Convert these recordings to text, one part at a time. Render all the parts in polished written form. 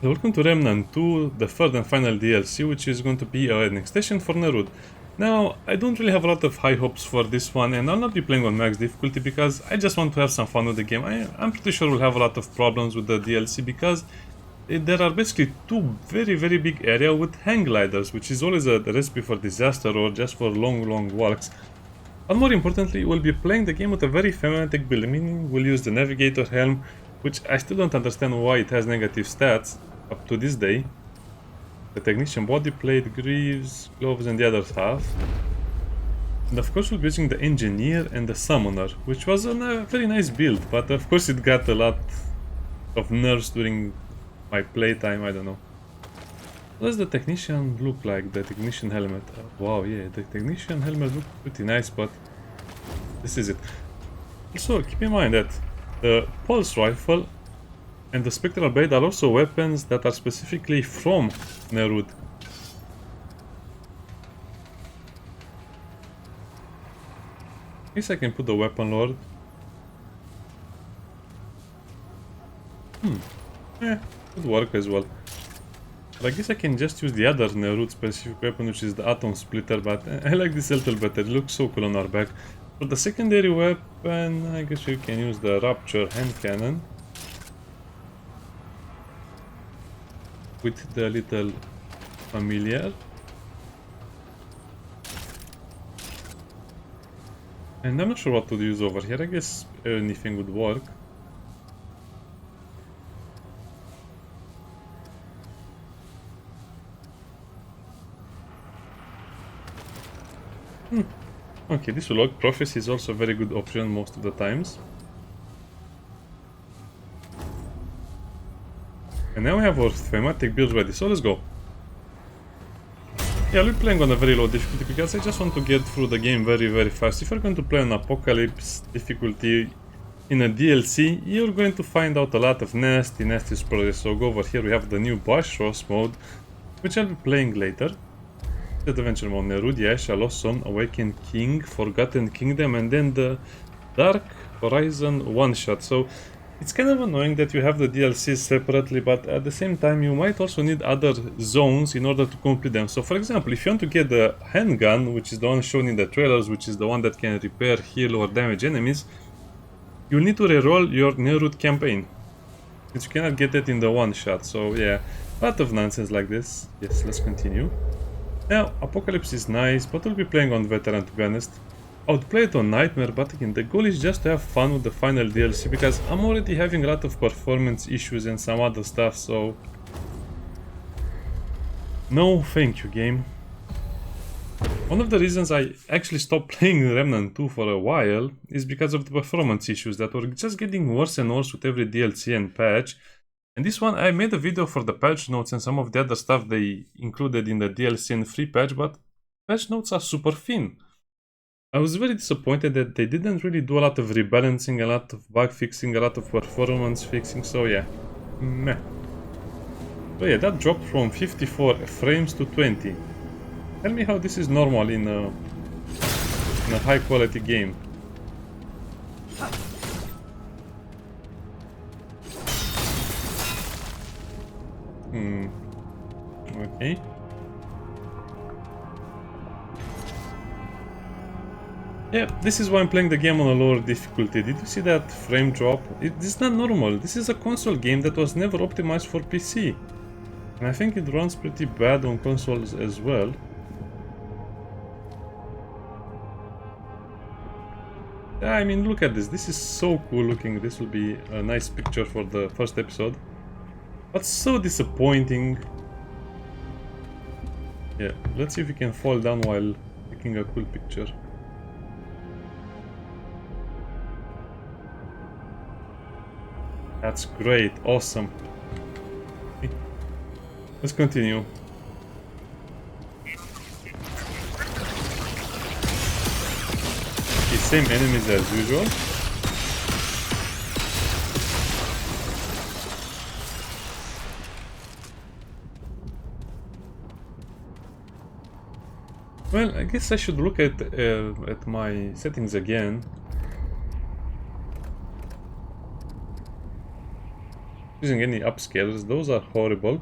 Welcome to Remnant 2, the third and final DLC, which is going to be an extension for Nerud. Now, I don't really have a lot of high hopes for this one, and I'll not be playing on max difficulty because I just want to have some fun with the game. I'm pretty sure we'll have a lot of problems with the DLC because there are basically two very big areas with hang gliders, which is always a recipe for disaster or just for long walks. But more importantly, we'll be playing the game with a very thematic build, meaning we'll use the Navigator Helm, which I still don't understand why it has negative stats up to this day. The Technician body plate, greaves, gloves and the other half. And of course we'll be using the Engineer and the Summoner, which was a very nice build, but of course it got a lot of nerfs during my playtime, I don't know. What does the Technician look like, the Technician helmet? Wow, yeah, the Technician helmet looks pretty nice, but this is it. Also, keep in mind that the Pulse Rifle and the Spectral Blade are also weapons that are specifically from Nerud. I guess I can put the Weapon Lord. Yeah, could work as well. But I guess I can just use the other Nerud specific weapon, which is the Atom Splitter, but I like this a little better. It looks so cool on our back. For the secondary weapon, I guess we can use the Rapture Hand Cannon with the little familiar. And I'm not sure what to use over here. I guess anything would work. Okay, this will work. Prophecy is also a very good option most of the times. And now we have our thematic build ready, so let's go. Yeah, I'll be playing on a very low difficulty because I just want to get through the game very fast. If you're going to play on Apocalypse difficulty in a DLC, you're going to find out a lot of nasty spoilers. So go over here, we have the new Bush Ross mode, which I'll be playing later. The adventure mode, Nerud, Yash, Alosson, Awakened King, Forgotten Kingdom, and then the Dark Horizon one-shot. So it's kind of annoying that you have the DLCs separately, but at the same time you might also need other zones in order to complete them. So for example, if you want to get the handgun, which is the one shown in the trailers, which is the one that can repair, heal or damage enemies, you'll need to reroll your Nerud campaign, which you cannot get that in the one-shot. So yeah, a lot of nonsense like this. Yes, let's continue. Now, Apocalypse is nice, but we'll be playing on Veteran, to be honest. I would play it on Nightmare, but again, the goal is just to have fun with the final DLC, because I'm already having a lot of performance issues and some other stuff, so... no thank you, game. One of the reasons I actually stopped playing Remnant 2 for a while is because of the performance issues that were just getting worse and worse with every DLC and patch. And this one, I made a video for the patch notes and some of the other stuff they included in the DLC and free patch, but patch notes are super thin. I was very disappointed that they didn't really do a lot of rebalancing, a lot of bug fixing, a lot of performance fixing, so yeah, meh. So yeah, that dropped from 54 frames to 20. Tell me how this is normal in a high quality game. Okay. Yeah, this is why I'm playing the game on a lower difficulty. Did you see that frame drop? This is not normal. This is a console game that was never optimized for PC. And I think it runs pretty bad on consoles as well. Yeah, I mean, look at this. This is so cool looking. This will be a nice picture for the first episode. But so disappointing. Yeah, let's see if we can fall down while taking a cool picture. That's great, awesome. Let's continue. The same enemies as usual. Well, I guess I should look at my settings again. using any upscalers. Those are horrible.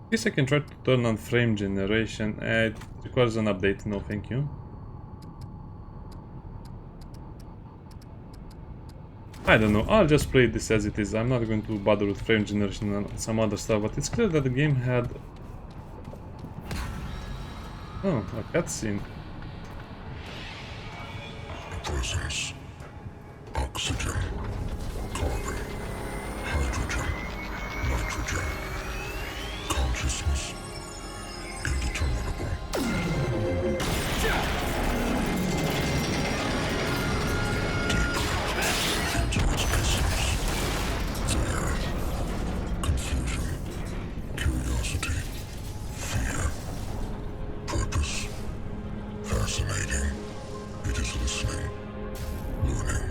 I guess I can try to turn on frame generation. It requires an update. No, thank you. I don't know. I'll just play this as it is. I'm not going to bother with frame generation and some other stuff. But it's clear that the game had... Oh, a cutscene. Presence. Oxygen. Carbon. Hydrogen. Nitrogen. Consciousness. Indeterminable. Deep into its essence. There. Confusion. Curiosity. Fear. Purpose. Fascinating. It is listening. Learning.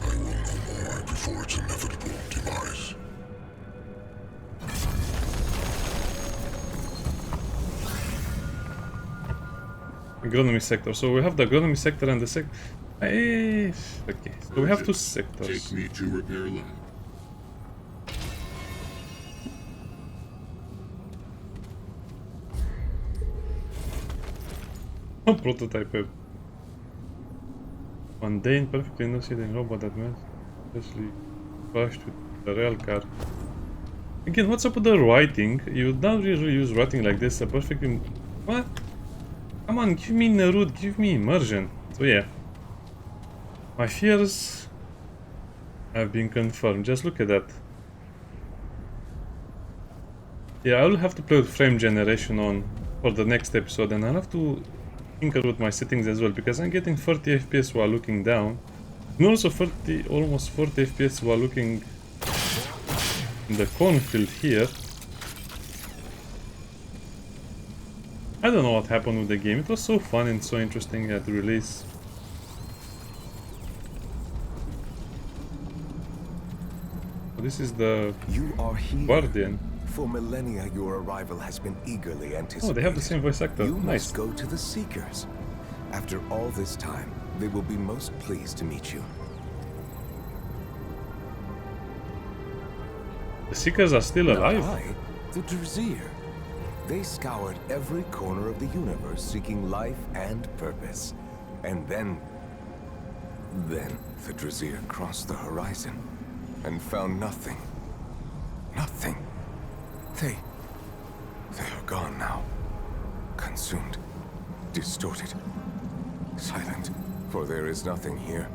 I will know more before its inevitable demise. Agronomy sector. So we have the agronomy sector and the okay, so we have two sectors. Take me to repair lab. Prototype. Mundane, perfectly enunciating robot that man especially crashed with the rail car. Again, what's up with the writing? You don't really use writing like this. A perfectly... What? Come on, give me Nerud, give me immersion. So yeah. My fears have been confirmed. Just look at that. Yeah, I will have to play with frame generation on for the next episode, and I'll have to tinker with my settings as well, because I'm getting 30 FPS while looking down, and also almost 40 FPS while looking in the cornfield here. I don't know what happened with the game. It was so fun and so interesting at release. So this is the Guardian. For millennia, your arrival has been eagerly anticipated. Oh, they have the same voice actor. You Nice. must go to the Seekers. After all this time, they will be most pleased to meet you. The Seekers are still alive. Not I, the Drazir. They scoured every corner of the universe seeking life and purpose. And then the Drazir crossed the horizon and found nothing. Nothing. They are gone now. Consumed. Distorted. Silent. For there is nothing here.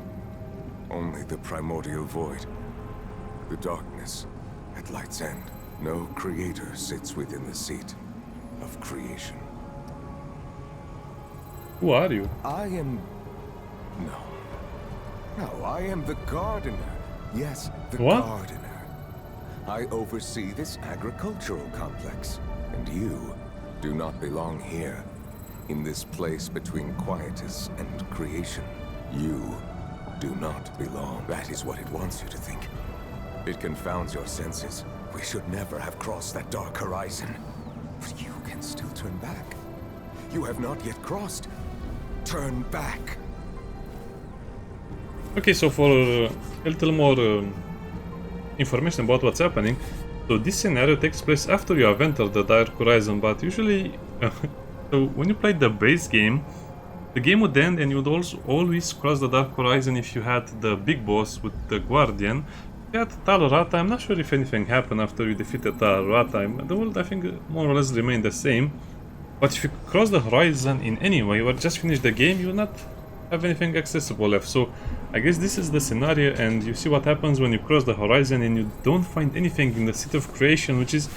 Only the primordial void. The darkness at light's end. No creator sits within the seat of creation. Who are you? I am... No, I am the gardener. Yes, the What? gardener. I oversee this agricultural complex. And you do not belong here. In this place between quietus and creation. You do not belong. That is what it wants you to think. It confounds your senses. We should never have crossed that dark horizon. But you can still turn back. You have not yet crossed. Turn back. Okay, so for a little more information about what's happening. So this scenario takes place after you have entered the Dark Horizon, but usually so when you played the base game, the game would end and you would also always cross the Dark Horizon if you had the big boss with the Guardian. You had Tal Rata. I'm not sure if anything happened after you defeated Tal Rata. The world, I think, more or less remained the same. But if you cross the horizon in any way or just finish the game, you will not have anything accessible left. So I guess this is the scenario, and you see what happens when you cross the horizon and you don't find anything in the Seat of Creation, which is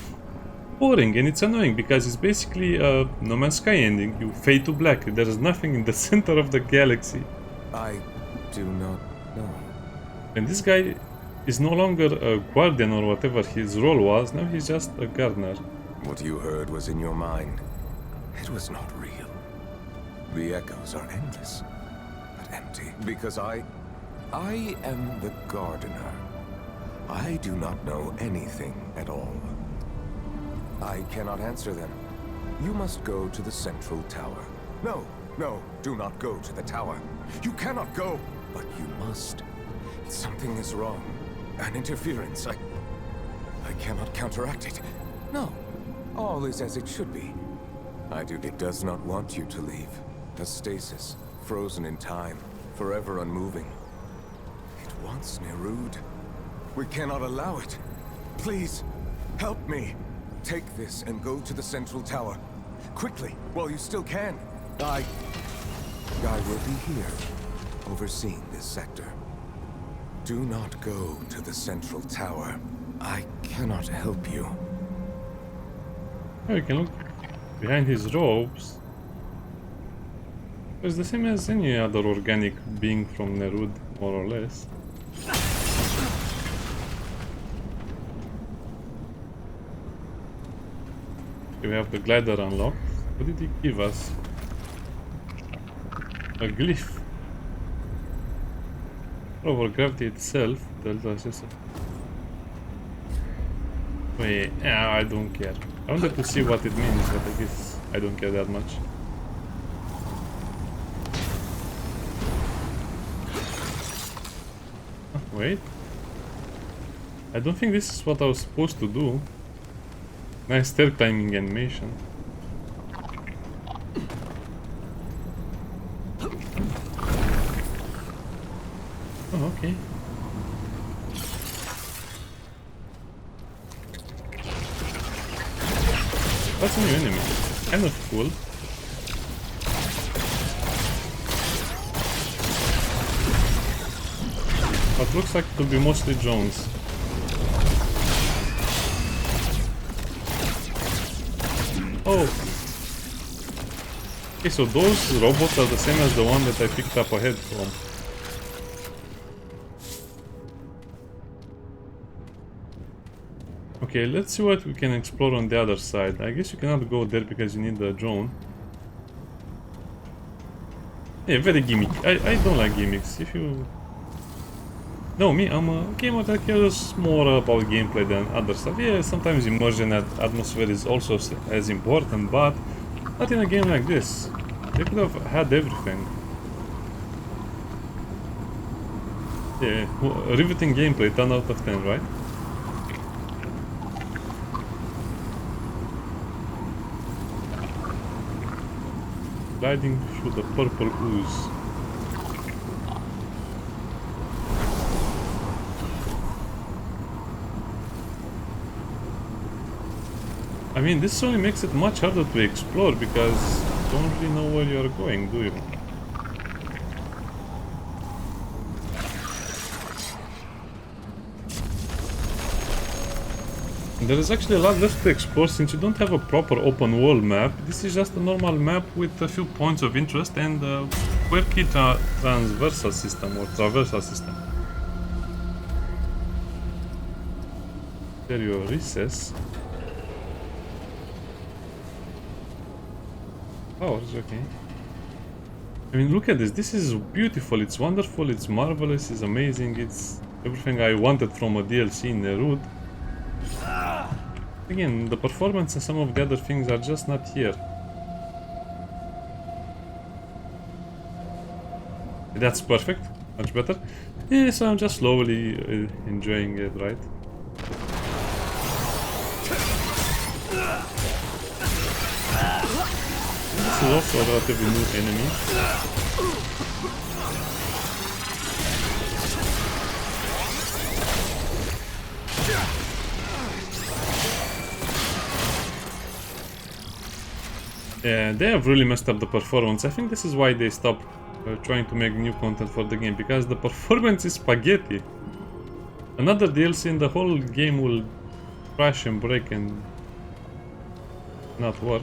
boring and it's annoying because it's basically a No Man's Sky ending. You fade to black. There is nothing in the center of the galaxy. I do not know. And this guy is no longer a guardian or whatever his role was. Now he's just a gardener. What you heard was in your mind. It was not real. The echoes are endless, but empty. Because I am the gardener. I do not know anything at all. I cannot answer them. You must go to the central tower. No, No, do not go to the tower. You cannot go! But you must. Something is wrong. An interference. I cannot counteract it. No. All is as it should be. It does not want you to leave. A stasis, frozen in time, forever unmoving. It wants Nerud. We cannot allow it. Please, help me. Take this and go to the central tower. Quickly, while you still can. I will be here, overseeing this sector. Do not go to the central tower. I cannot help you. Oh, you can look behind his robes. It's the same as any other organic being from Nerud, more or less. We have the glider unlocked. What did he give us? A glyph. Over gravity itself. Wait, I don't care. I wanted to see what it means, but I guess I don't care that much. Wait. I don't think this is what I was supposed to do. Nice stair climbing animation. Oh, okay. That's a new enemy. Kind of cool. But looks like it will be mostly drones. Oh! Okay, so those robots are the same as the one that I picked up ahead from. Okay, let's see what we can explore on the other side. I guess you cannot go there because you need the drone. Yeah, very gimmick. I don't like gimmicks. If you know me, I'm a gamer that cares more about gameplay than other stuff. Yeah, sometimes immersion and atmosphere is also as important, but not in a game like this. They could have had everything. Yeah, riveting gameplay, 10 out of 10, right? Gliding through the purple ooze. I mean, this only makes it much harder to explore because you don't really know where you are going, do you? There is actually a lot left to explore since you don't have a proper open world map. This is just a normal map with a few points of interest and a quirky transversal system or traversal system. There you recess. Oh, it's okay. I mean, look at this. This is beautiful. It's wonderful. It's marvelous. It's amazing. It's everything I wanted from a DLC in Nerud. Again, the performance and some of the other things are just not here. That's perfect. Much better. Yeah, so I'm just slowly enjoying it, right? This is also a relatively new enemy. Yeah, they have really messed up the performance. I think this is why they stopped trying to make new content for the game, because the performance is spaghetti. Another DLC and the whole game will crash and break and not work.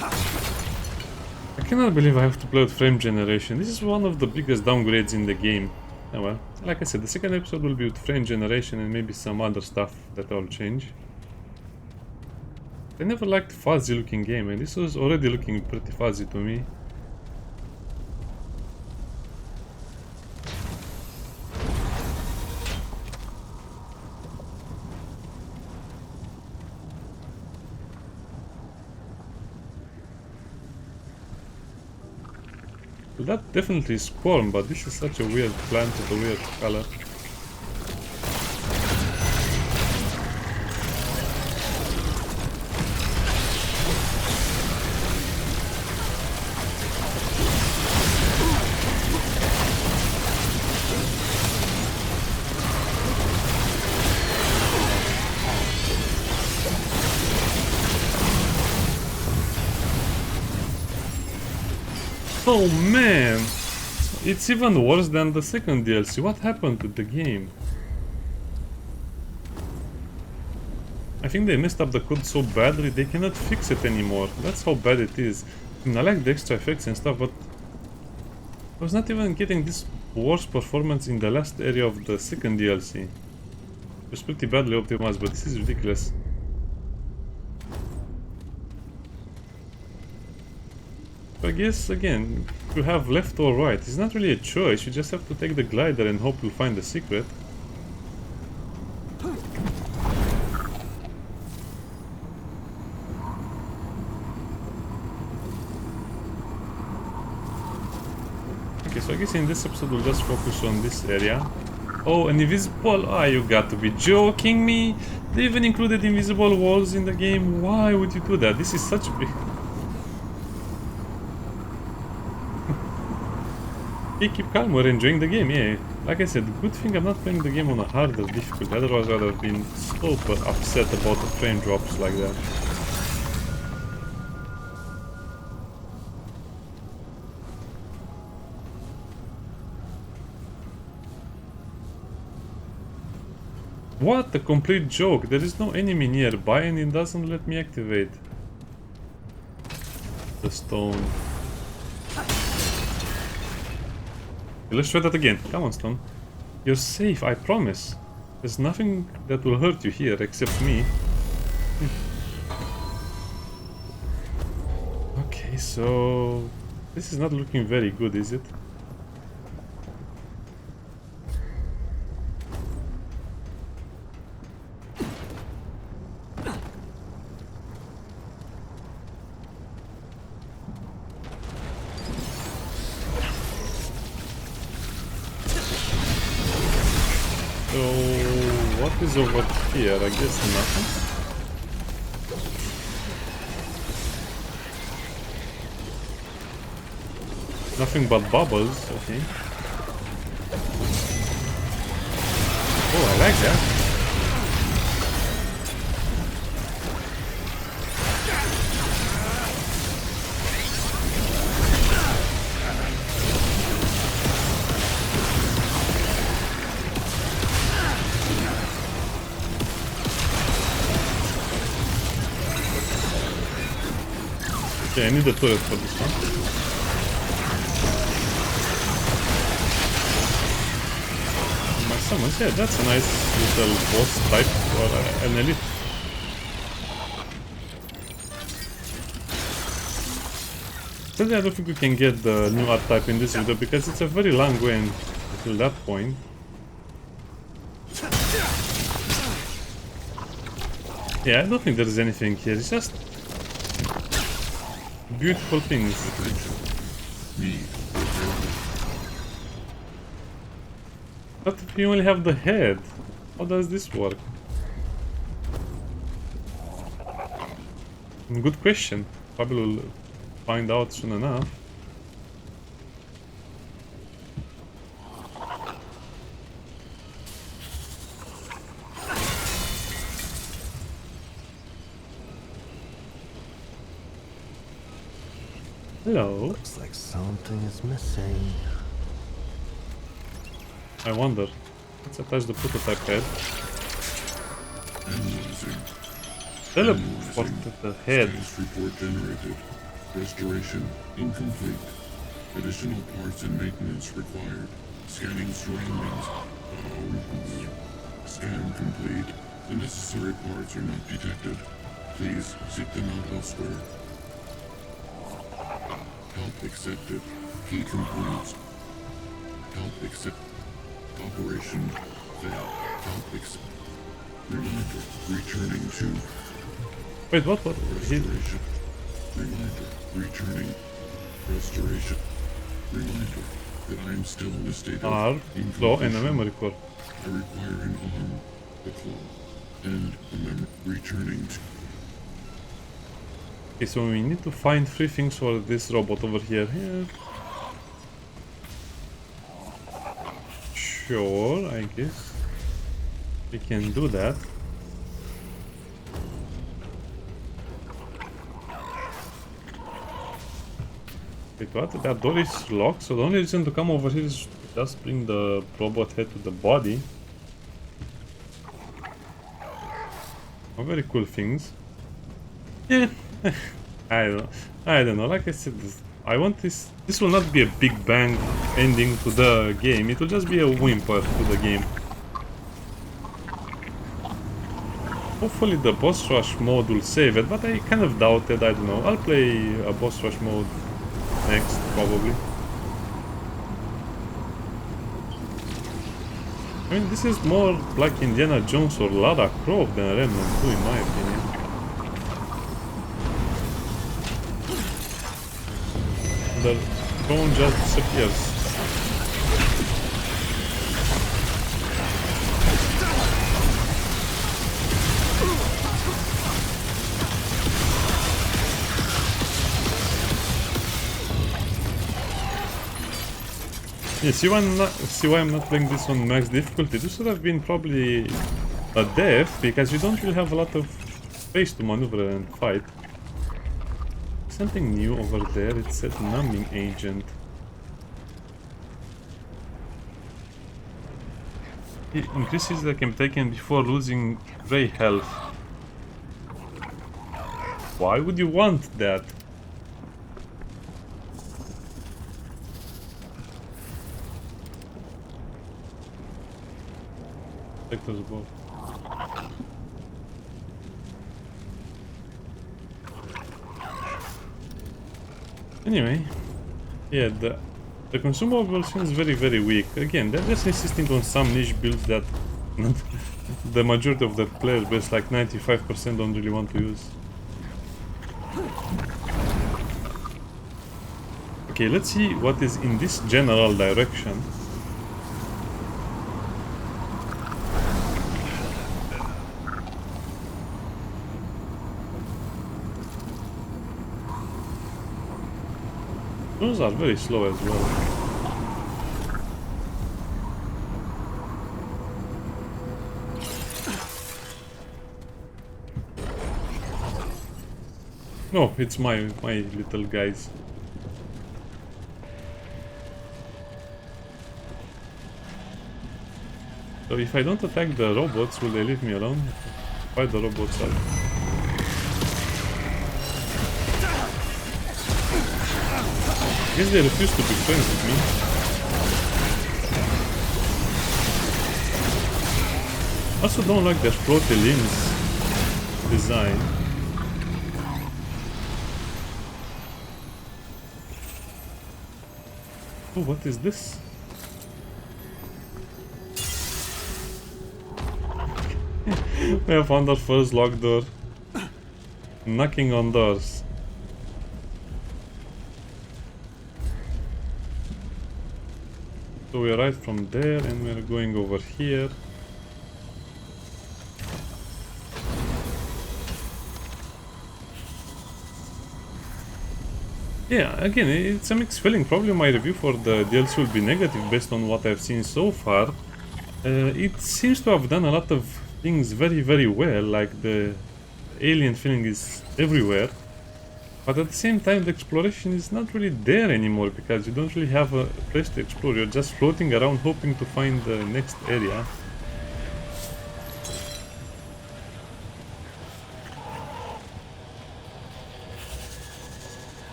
I cannot believe I have to play with frame generation. This is one of the biggest downgrades in the game. Oh well, like I said, the second episode will be with frame generation and maybe some other stuff that I'll change. I never liked fuzzy looking game, and this was already looking pretty fuzzy to me. that definitely is corn, but this is such a weird plant with a weird color. Oh man! It's even worse than the second DLC. What happened to the game? I think they messed up the code so badly they cannot fix it anymore. That's how bad it is. I like the extra effects and stuff, but I was not even getting this worse performance in the last area of the second DLC. It was pretty badly optimized, but this is ridiculous. I guess, again, you have left or right. It's not really a choice, you just have to take the glider and hope you'll find the secret. Okay, so I guess in this episode we'll just focus on this area. Oh, an invisible... Ah, you got to be joking me! They even included invisible walls in the game. Why would you do that? This is such a big... Okay, keep calm, we're enjoying the game, yeah. Like I said, good thing I'm not playing the game on a harder difficulty, otherwise I'd have been so upset about the frame drops like that. What a complete joke! There is no enemy nearby and it doesn't let me activate the stone. Let's try that again. Come on, Stone. You're safe, I promise. There's nothing that will hurt you here except me. Okay, so... this is not looking very good, is it? So, what is over here? I guess nothing. Nothing but bubbles, okay. Oh, I like that. Okay, I need a turret for this one. My summons, yeah, that's a nice little boss type for an elite. Sadly, I don't think we can get the new art type in this video because it's a very long way until that point. Yeah, I don't think there's anything here, it's just beautiful things. But if you only have the head, how does this work? Good question. Probably will find out soon enough. Hello. Looks like something is missing. I wonder. Let's attach the prototype head. Teleport the head. Status report generated. Restoration incomplete. Additional parts and maintenance required. Scanning surroundings. Scan complete. The necessary parts are not detected. Please seek them out elsewhere. Help accepted. Key components. Help accept. Operation failed. Help accept. Reminder. Returning to. Wait, what? He... Restoration. Reminder. Returning. Restoration. Reminder that I am still in a state R, of claw, and a incompletion. memory core. I require an arm, a claw, and a memory returning to Okay, so we need to find 3 things for this robot over here. Yeah. Sure, I guess we can do that. Wait, what? That door is locked, so the only reason to come over here is to just bring the robot head to the body. Oh, very cool things. Yeah, I don't know. Like I said, I want this. This will not be a big bang ending to the game. It will just be a whimper to the game. Hopefully the boss rush mode will save it, but I kind of doubt it. I don't know. I'll play a boss rush mode next, probably. I mean, this is more like Indiana Jones or Lara Croft than Remnant 2, in my opinion. The drone just disappears. Yeah, see why I'm not playing this on max difficulty? This would have been probably a death, because you don't really have a lot of space to maneuver and fight. Something new over there, it said numbing agent. It increases that can be taken before losing gray health. Why would you want that? Sectors above. Anyway, yeah, the consumable seems very weak. Again, they're just insisting on some niche builds that the majority of the players base, like 95%, don't really want to use. Okay, let's see what is in this general direction. Those are very slow as well. No, it's my little guys. So if I don't attack the robots, will they leave me alone? Fight the robots out. I guess they refuse to be friends with me. I also don't like their floaty limbs design. Oh, what is this? We have found our first locked door. Knocking on doors. So we arrived from there and we're going over here. Yeah, again, it's a mixed feeling. Probably my review for the DLC will be negative based on what I've seen so far. It seems to have done a lot of things very well, like the alien feeling is everywhere. But at the same time, the exploration is not really there anymore, because you don't really have a place to explore. You're just floating around hoping to find the next area.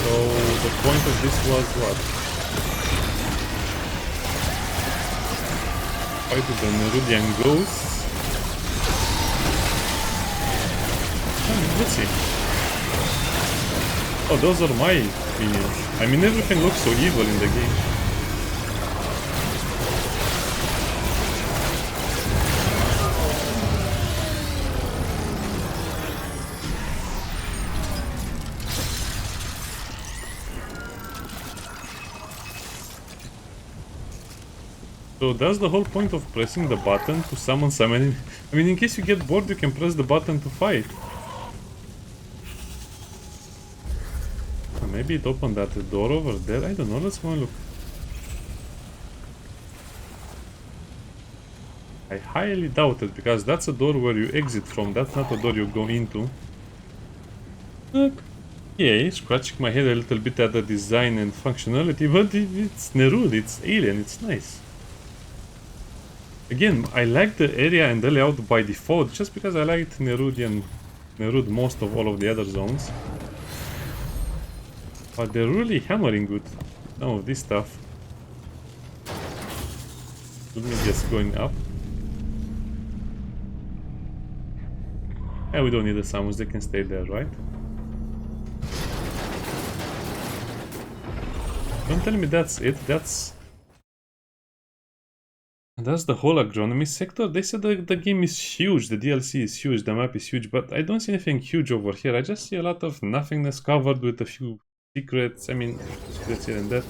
So the point of this was what? Fight with the Nerudian ghosts. Let's see. Oh, those are my minions. I mean, everything looks so evil in the game. So that's the whole point of pressing the button to summon some enemy. I mean, in case you get bored, you can press the button to fight. Maybe it opened that door over there. I don't know. Let's go and look. I highly doubt it, because that's a door where you exit from. That's not a door you go into. Okay, scratching my head a little bit at the design and functionality, but it's Nerud, it's alien, it's nice. Again, I like the area and the layout by default, just because I liked Nerud most of all of the other zones. But they're really hammering with some of this stuff. Let me just going up. Yeah, we don't need the summons, they can stay there, right? Don't tell me that's it, that's the whole agronomy sector. They said the game is huge, the DLC is huge, the map is huge, but I don't see anything huge over here. I just see a lot of nothingness covered with a few secrets, I mean, secrets here and there.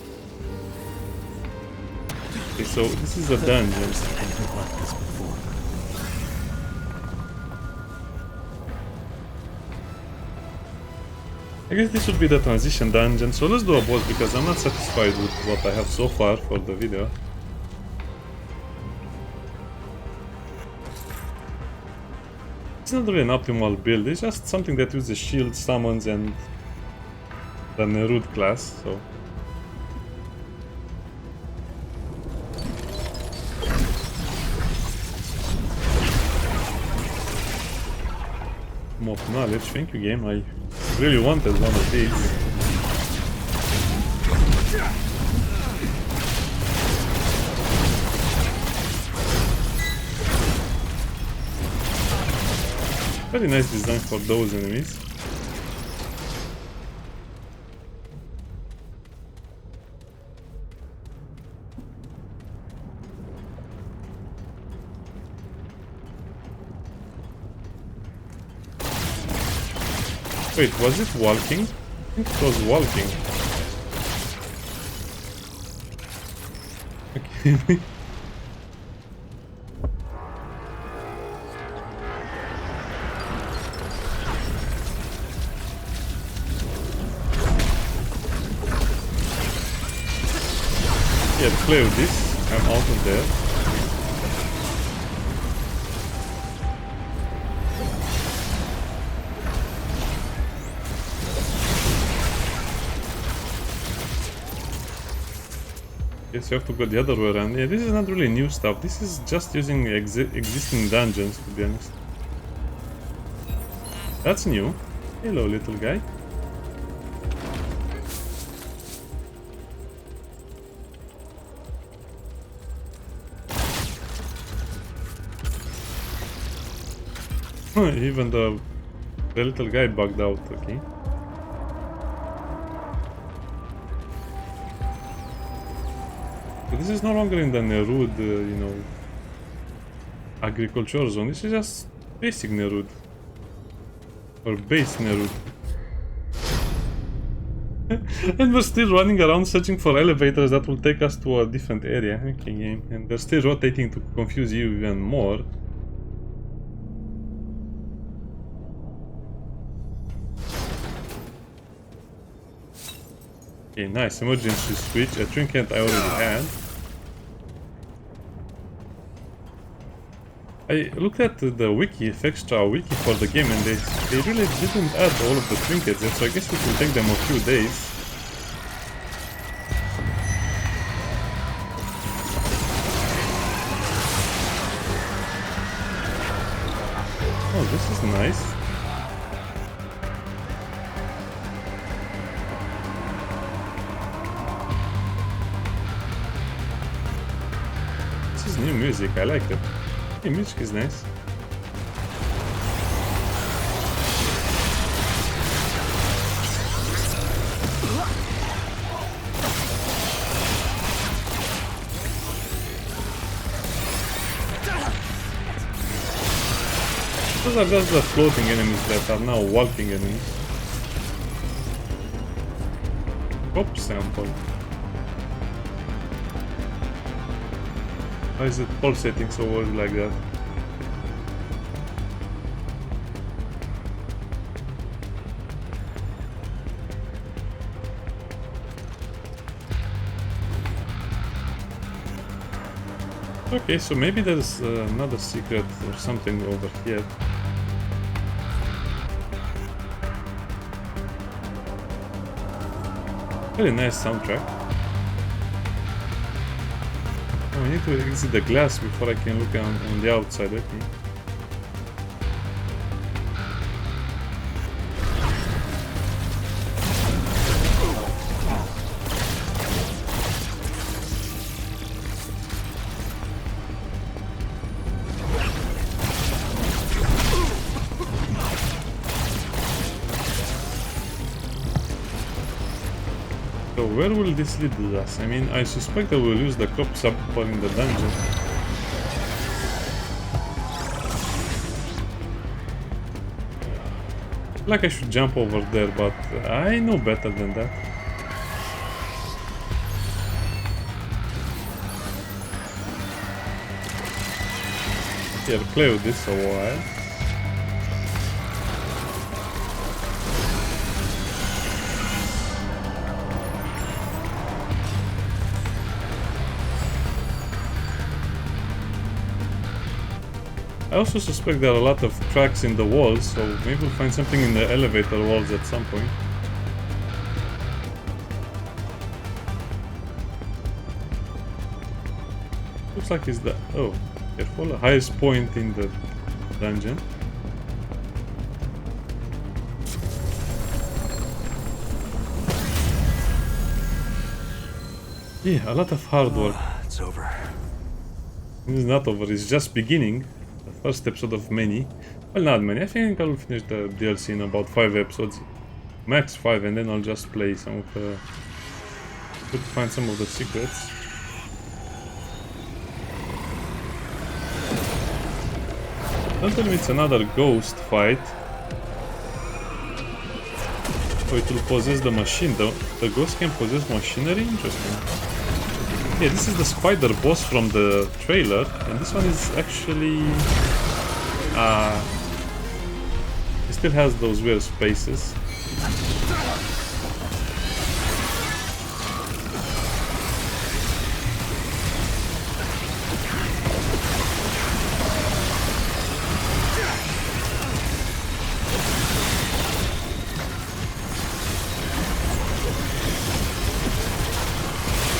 Okay, so this is a dungeon. I guess this would be the transition dungeon, so let's do a boss because I'm not satisfied with what I have so far for the video. It's not really an optimal build, it's just something that uses shield, summons and the Nerud class, so... More knowledge, thank you game, I really wanted one of these. Very nice design for those enemies. Wait, was it walking? I think it was walking. Okay. Yeah, play with this. I'm out of there. Yes, you have to go the other way around. Yeah, this is not really new stuff. This is just using existing dungeons, to be honest. That's new. Hello, little guy. Even the little guy bugged out, okay. This is no longer in the Nerud, you know, agriculture zone. This is just basic Nerud. Or base Nerud. And we're still running around searching for elevators that will take us to a different area. Okay, game. And they're still rotating to confuse you even more. Okay, nice. Emergency switch. A trinket I already had. I looked at the wiki, extra wiki for the game, and they really didn't add all of the trinkets yet, so I guess it will take them a few days. Oh, this is nice. This is new music, I like it. The music is nice. Those are just the floating enemies that are now walking enemies. Pop sample. Why is it pulsating so weird like that? Okay, so maybe there's another secret or something over here. Very nice soundtrack. Oh, I need to exit the glass before I can look on the outside. Okay. So where will this lead us? I mean, I suspect that we'll use the crop support in the dungeon. Like I should jump over there, but I know better than that. Here, play with this a while. I also suspect there are a lot of cracks in the walls, so maybe we'll find something in the elevator walls at some point. Looks like it's the... oh, careful, highest point in the dungeon. Yeah, a lot of hard work. It's over. It's not over, it's just beginning. The first episode of many. Well, not many. I think I'll finish the DLC in about 5 episodes. Max 5, and then I'll just play some of the... to find some of the secrets. Don't tell me it's another ghost fight. Oh, it will possess the machine though. The ghost can possess machinery? Interesting. Yeah, this is the spider boss from the trailer, and this one is actually... it still has those weird spaces.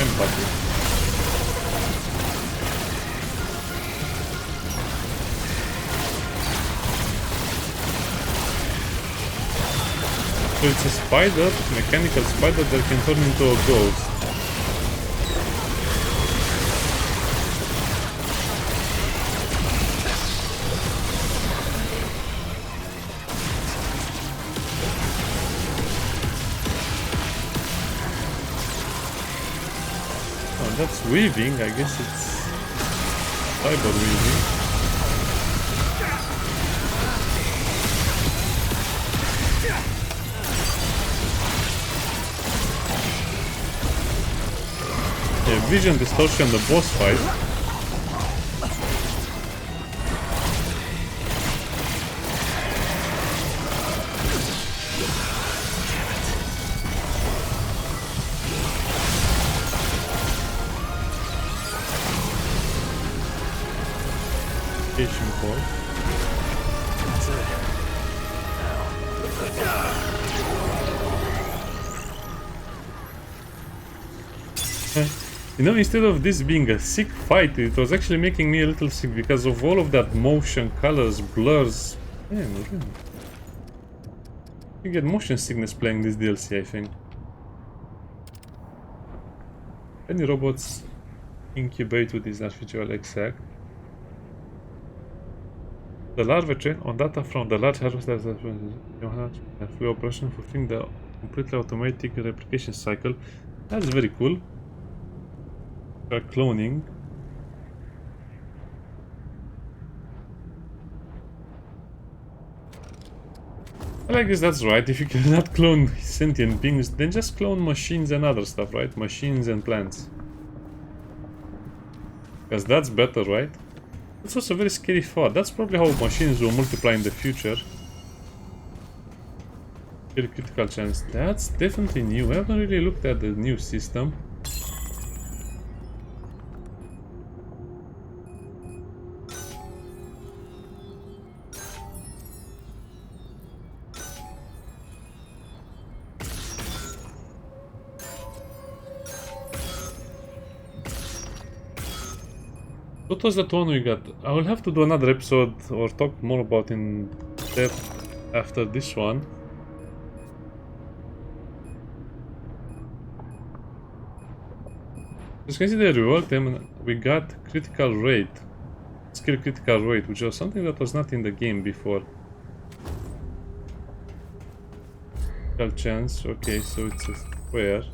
Empathy. So it's a spider, mechanical spider that can turn into a ghost. Oh, that's weaving, I guess it's cyber weaving. Yeah, vision distortion, the boss fight. Station call. That's it. You know, instead of this being a sick fight, it was actually making me a little sick because of all of that motion, colors, blurs. Man, really. You get motion sickness playing this DLC, I think. Any robots incubate with this artificial exact. The larvae train on data from the large harvester free operation fulfilling the completely automatic replication cycle. That's very cool. Cloning. Well, I guess that's right. If you cannot clone sentient beings, then just clone machines and other stuff, right? Machines and plants. Because that's better, right? It's also a very scary thought. That's probably how machines will multiply in the future. Very critical chance. That's definitely new. I haven't really looked at the new system. What was that one we got? I will have to do another episode or talk more about in depth after this one. As you can see, the reward them, we got critical rate, skill critical rate, which was something that was not in the game before. Critical chance, okay, so it's a square.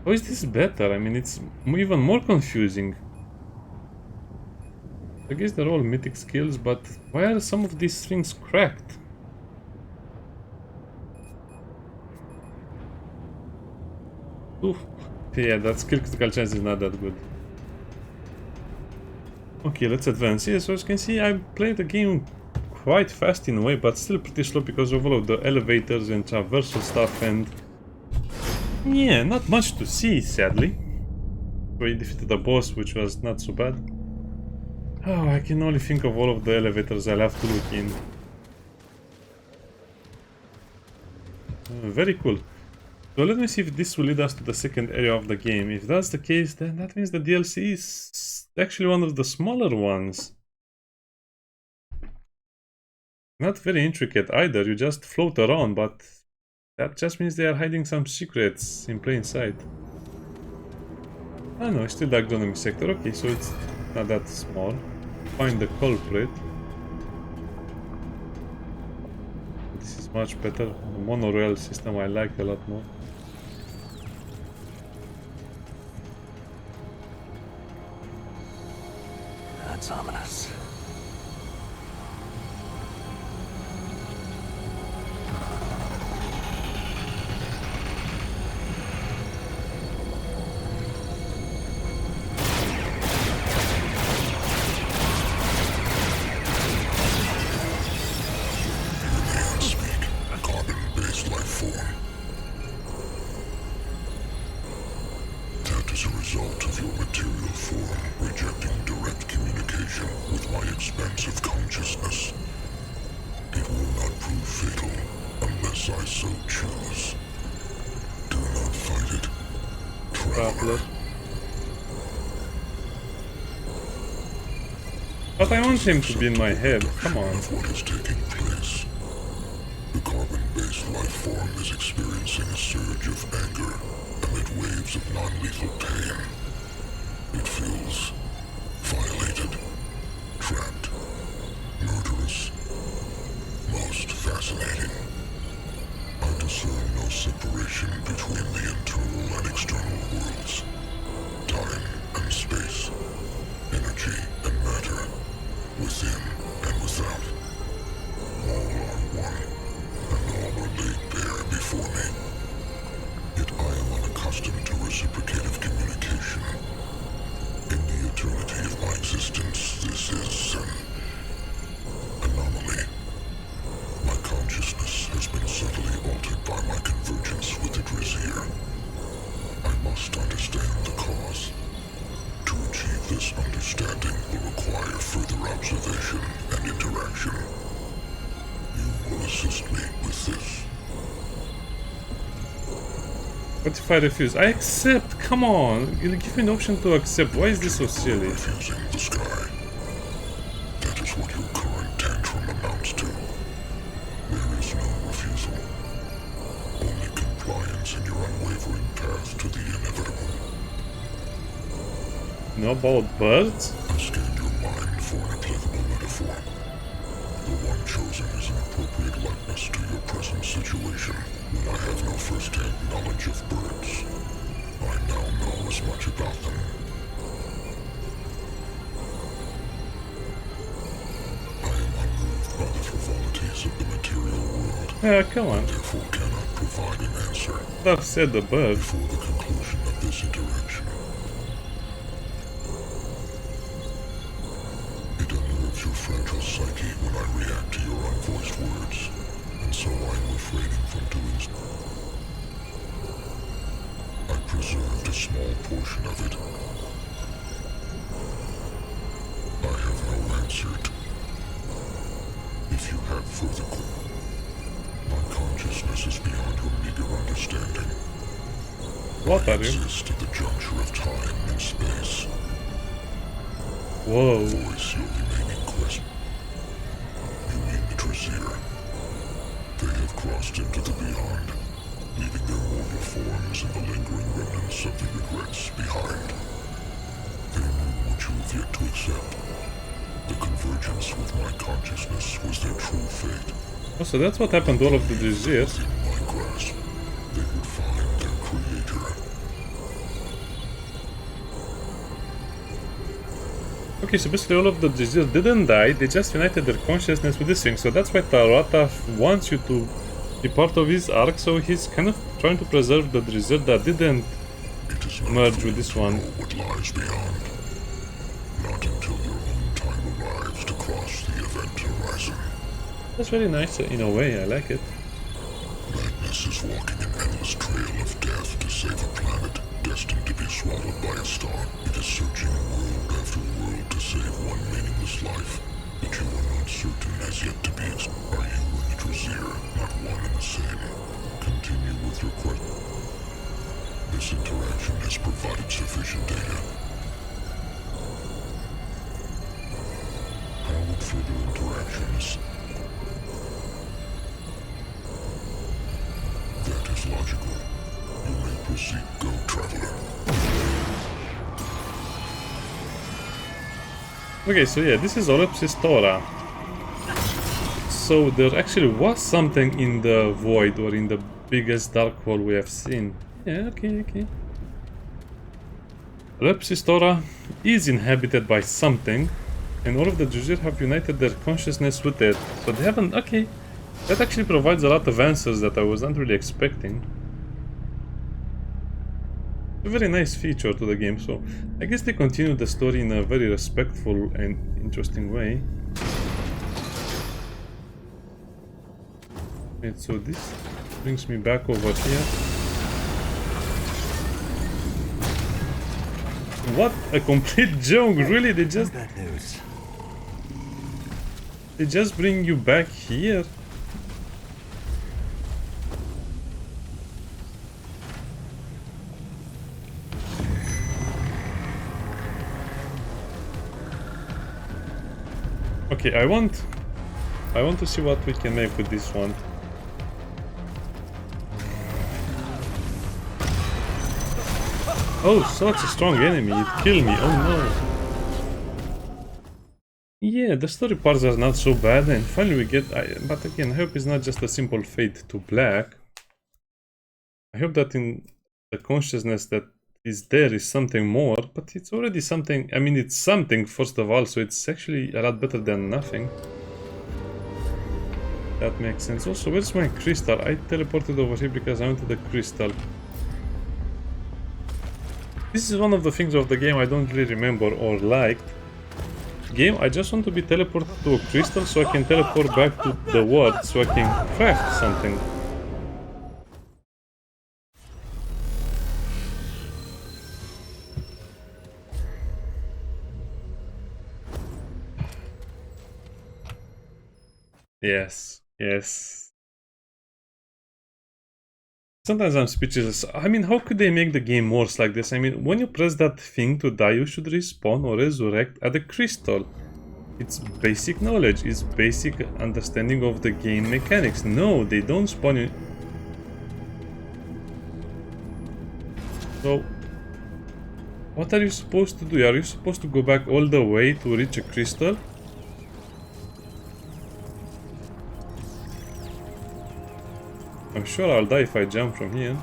How is this better? I mean, it's even more confusing. I guess they're all mythic skills, but why are some of these things cracked? Oof. Yeah, that skill critical chance is not that good. Okay, let's advance. Yeah, so as you can see, I played the game quite fast in a way, but still pretty slow because of all of the elevators and traversal stuff, and yeah, not much to see, sadly. We defeated the boss, which was not so bad. Oh, I can only think of all of the elevators I'll have to look in. Very cool. So let me see if this will lead us to the second area of the game. If that's the case, then that means the DLC is actually one of the smaller ones. Not very intricate either, you just float around, but that just means they are hiding some secrets in plain sight. Ah no, it's still the agronomy sector. Okay, so it's not that small. Find the culprit. This is much better. The monorail system I like a lot more. That's ominous. But I want him to be in my head, come on. What is taking place? The carbon-based life form is experiencing a surge of anger amid waves of non-lethal pain. It feels violated, trapped, murderous, most fascinating. I discern no separation between the internal and external worlds, time and space, energy and matter, within and without. All are one, and all are laid bare before me. Yet I am unaccustomed to reciprocative communication. In the eternity of my existence, this is an anomaly. My consciousness has been subtly altered by my convergence with the Drazier. I must understand the cause. To achieve this understanding will require further observation and interaction. You will assist me with this. What if I refuse? I accept, come on! You'll give me an option to accept. Why is this so silly? Refusing the sky. That is what your current tantrum amounts to. There is no refusal. Only compliance in your unwavering path to the inevitable. Know about birds? I scanned your mind for an applicable metaphor. The one chosen is an appropriate likeness to your present situation. When I have no first-hand knowledge of birds, I now know as much about them. I am unmoved by the frivolities of the material world. Yeah, come on. Therefore cannot provide an answer. stuff said above. Before the conclusion of this interaction, it unnerves your fragile psyche when I react to your unvoiced words, and so I'm refraining from doing so. I preserved a small portion of it. I have no answer to. If you have further questions, my consciousness is beyond your meager understanding. What I are you? exist at the juncture of time and space. Whoa. Voice your remaining question. You mean the Traseer? They have crossed into the beyond, leaving their mortal forms and the lingering remnants of the regrets behind. They knew what you have yet to accept. The convergence with my consciousness was their true fate. Oh, so that's what happened to all of the Draziers. In my grasp, they would find their creator. Okay, so basically all of the Draziers didn't die, they just united their consciousness with this thing. So that's why Tarata wants you to be part of his arc, so he's kind of trying to preserve the Drazier that didn't It is not merge for with you this to one. know what lies beyond. Not until your own time arrives to cross the event horizon. That's very nice in a way, I like it. Madness is walking an endless trail of death to save a planet destined to be swallowed by a star. It is searching world after world to save one meaningless life, but you are not certain as yet to be. Are you and the Traseer not one and the same? Continue with your question. This interaction has provided sufficient data. How would further interactions? That is logical. You may proceed, go, traveler. Okay, so yeah, this is Olepsis Tora. So there actually was something in the void, or in the biggest dark hole we have seen. Yeah, okay. Olepsis Tora is inhabited by something, and all of the Jujir have united their consciousness with it. So they haven't... Okay, that actually provides a lot of answers that I wasn't really expecting. A very nice feature to the game, so I guess they continue the story in a very respectful and interesting way. Wait, so this brings me back over here. What a complete joke, really? They just Bad news. bring you back here. Okay, I want to see what we can make with this one. Oh, such a strong enemy, it killed me, oh no. Yeah, the story parts are not so bad, and finally we get... but again, I hope it's not just a simple fade to black. I hope that in the consciousness that is there is something more, but it's already something... I mean, it's something, first of all, so it's actually a lot better than nothing. That makes sense. Also, where's my crystal? I teleported over here because I wanted the crystal. This is one of the things of the game I don't really remember or liked. Game, I just want to be teleported to a crystal so I can teleport back to the world so I can craft something. Yes. Sometimes I'm speechless. I mean, how could they make the game worse like this? I mean, when you press that thing to die, you should respawn or resurrect at the crystal. It's basic knowledge, it's basic understanding of the game mechanics. No, they don't spawn you. So, what are you supposed to do? Are you supposed to go back all the way to reach a crystal? I'm sure I'll die if I jump from here.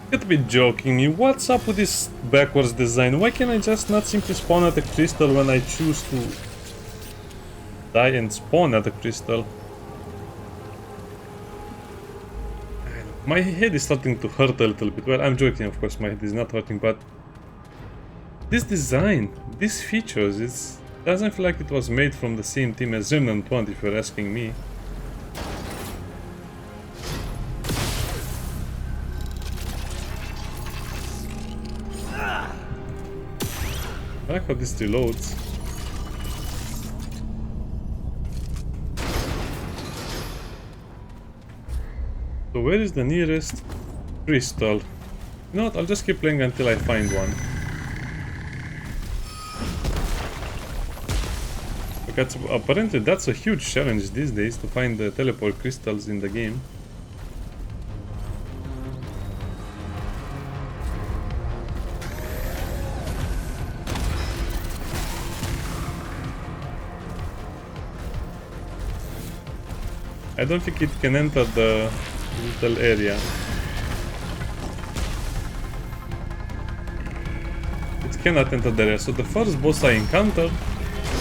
You gotta be joking me. What's up with this backwards design? Why can't I just not simply spawn at a crystal when I choose to? die and spawn at the crystal. My head is starting to hurt a little bit. Well, I'm joking, of course, my head is not hurting, but this design, these features, it doesn't feel like it was made from the same team as Remnant 1, if you're asking me. I like how this reloads. So where is the nearest crystal? You know what, I'll just keep playing until I find one. Because apparently that's a huge challenge these days to find the teleport crystals in the game. I don't think it can enter the little area. It cannot enter the area. So the first boss I encountered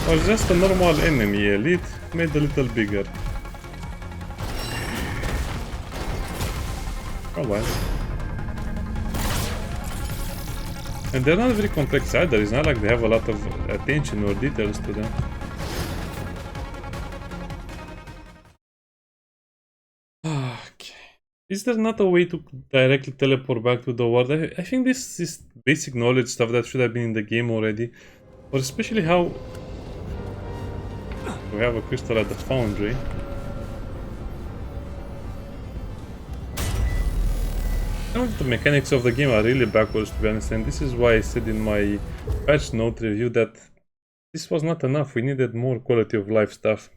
was just a normal enemy, elite, made a little bigger. Oh well. And they're not very complex either. It's not like they have a lot of attention or details to them. Is there not a way to directly teleport back to the world? I think this is basic knowledge stuff that should have been in the game already. Or especially how... We have a crystal at the foundry. I know that the mechanics of the game are really backwards, to be honest, and this is why I said in my patch note review that this was not enough. We needed more quality of life stuff.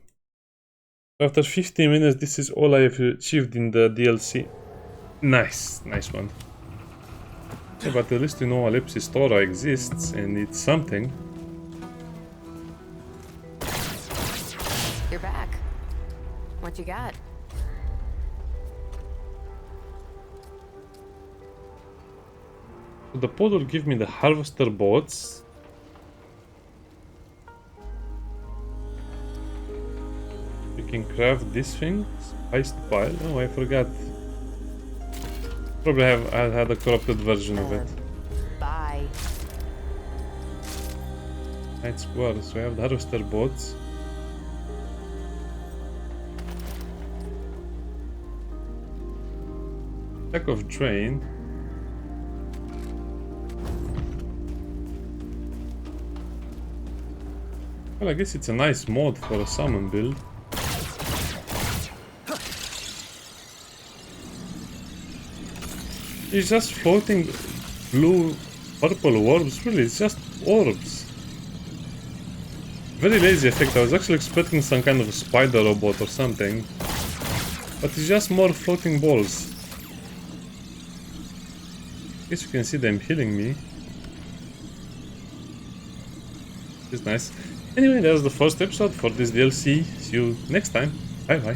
After 15 minutes, this is all I have achieved in the DLC. Nice, nice one. Yeah, but at least you know Ellipsis Tora exists, and it's something. You're back. What you got? So the pod will give me the harvester bots. You can craft this thing. Spiced pile. Oh, I forgot. Probably I had a corrupted version of it. Bye. Night square. So I have the harvester bots. Stack of drain. Well, I guess it's a nice mod for a summon build. It's just floating blue, purple orbs. Really, it's just orbs. Very lazy effect. I was actually expecting some kind of a spider robot or something. But it's just more floating balls. Guess you can see them healing me. It's nice. Anyway, that's the first episode for this DLC. See you next time. Bye bye.